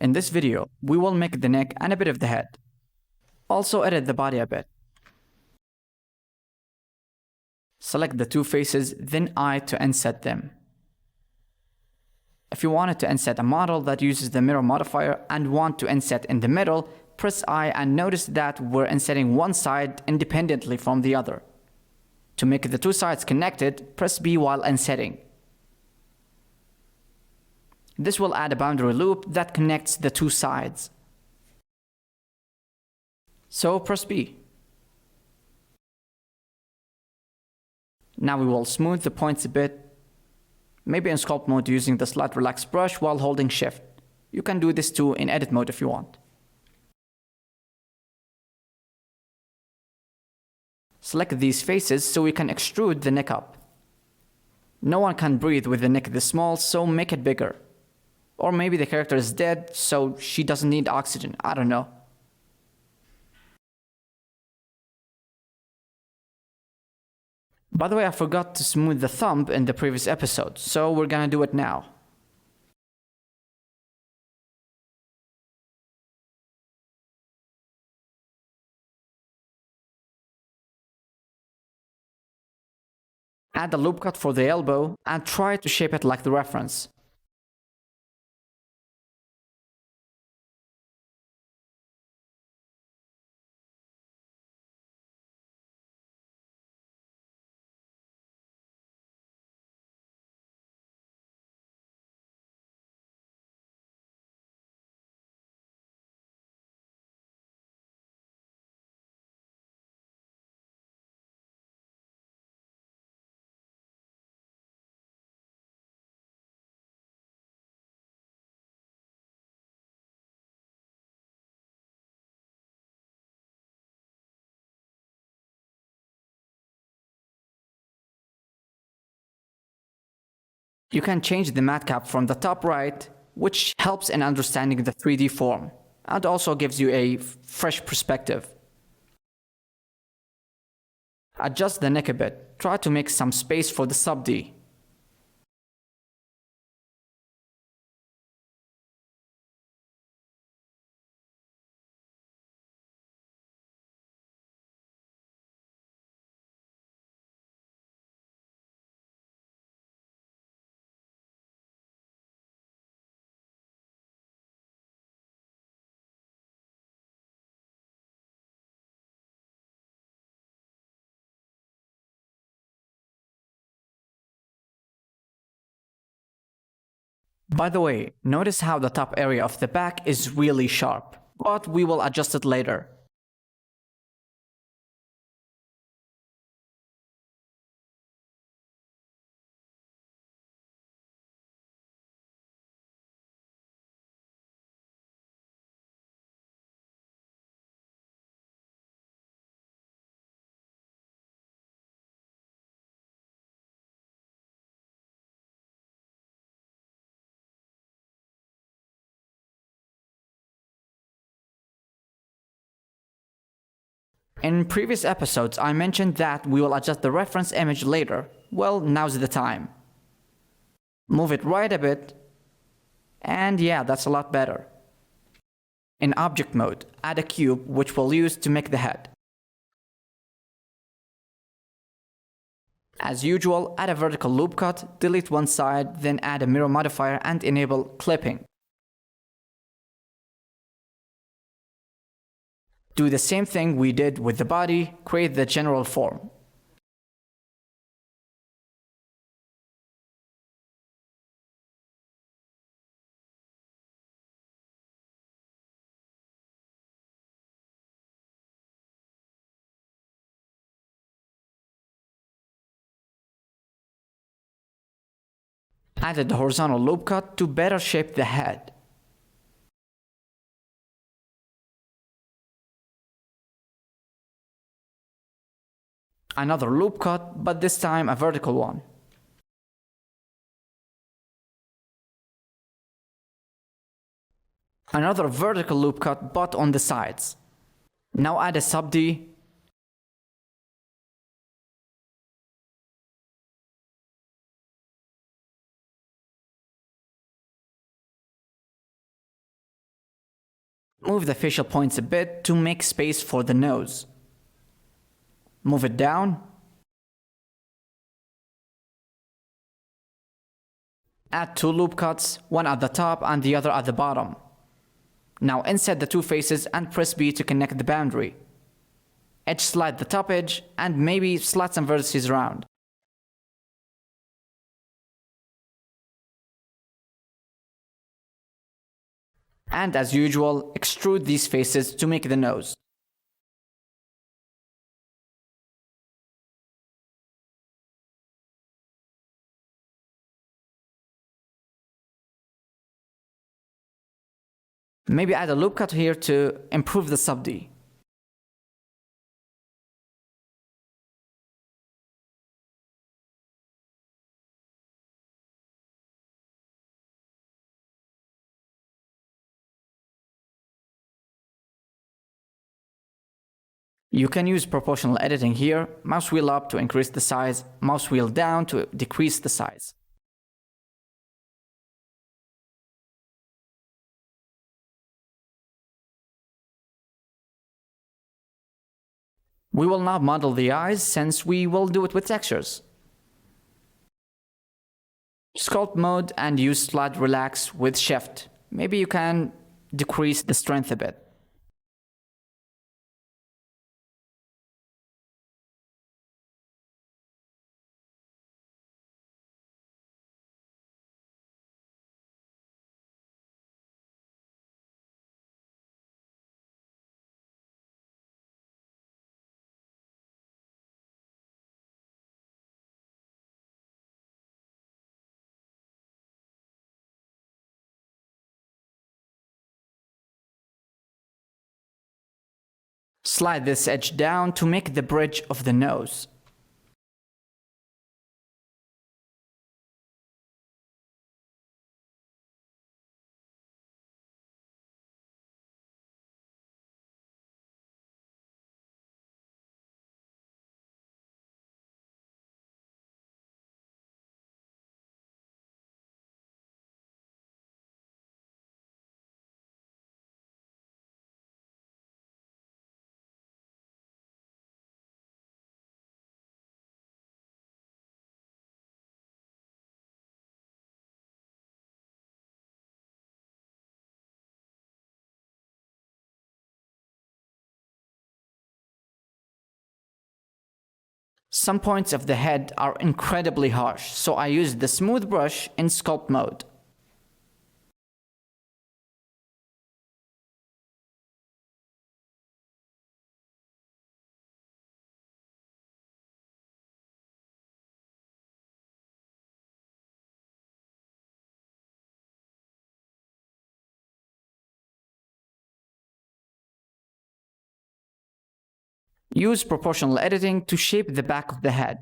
In this video, we will make the neck and a bit of the head. Also edit the body a bit. Select the two faces, then eye to inset them. If you wanted to inset a model that uses the mirror modifier and want to inset in the middle, press I and notice that we're insetting one side independently from the other. To make the two sides connected, press B while insetting. This will add a boundary loop that connects the two sides. So press B. Now we will smooth the points a bit, maybe in sculpt mode using the slight relax brush while holding shift. You can do this too in edit mode if you want. Select these faces so we can extrude the neck up. No one can breathe with the neck this small, so make it bigger. Or maybe the character is dead, so she doesn't need oxygen, I don't know. By the way, I forgot to smooth the thumb in the previous episode, so we're gonna do it now. Add a loop cut for the elbow and try to shape it like the reference. You can change the matte cap from the top right, which helps in understanding the 3D form, and also gives you a fresh perspective. Adjust the neck a bit, try to make some space for the sub-D. By the way, notice how the top area of the back is really sharp, but we will adjust it later. In previous episodes, I mentioned that we will adjust the reference image later. Well, now's the time. Move it right a bit, and yeah, that's a lot better. In object mode, add a cube which we'll use to make the head. As usual, add a vertical loop cut, delete one side, then add a mirror modifier and enable clipping. Do the same thing we did with the body, create the general form. Added the horizontal loop cut to better shape the head. Another loop cut, but this time a vertical one. Another vertical loop cut, but on the sides. Now add a sub-D. Move the facial points a bit to make space for the nose. Move it down. Add 2 loop cuts, one at the top and the other at the bottom. Now insert the 2 faces and press B to connect the boundary. Edge slide the top edge and maybe slide some vertices around. And as usual, extrude these faces to make the nose. Maybe add a loop cut here to improve the sub-D. You can use proportional editing here, mouse wheel up to increase the size, mouse wheel down to decrease the size. We will now model the eyes since we will do it with textures. Sculpt mode and use slide relax with shift. Maybe you can decrease the strength a bit. Slide this edge down to make the bridge of the nose. Some points of the head are incredibly harsh, so I used the smooth brush in sculpt mode. Use proportional editing to shape the back of the head.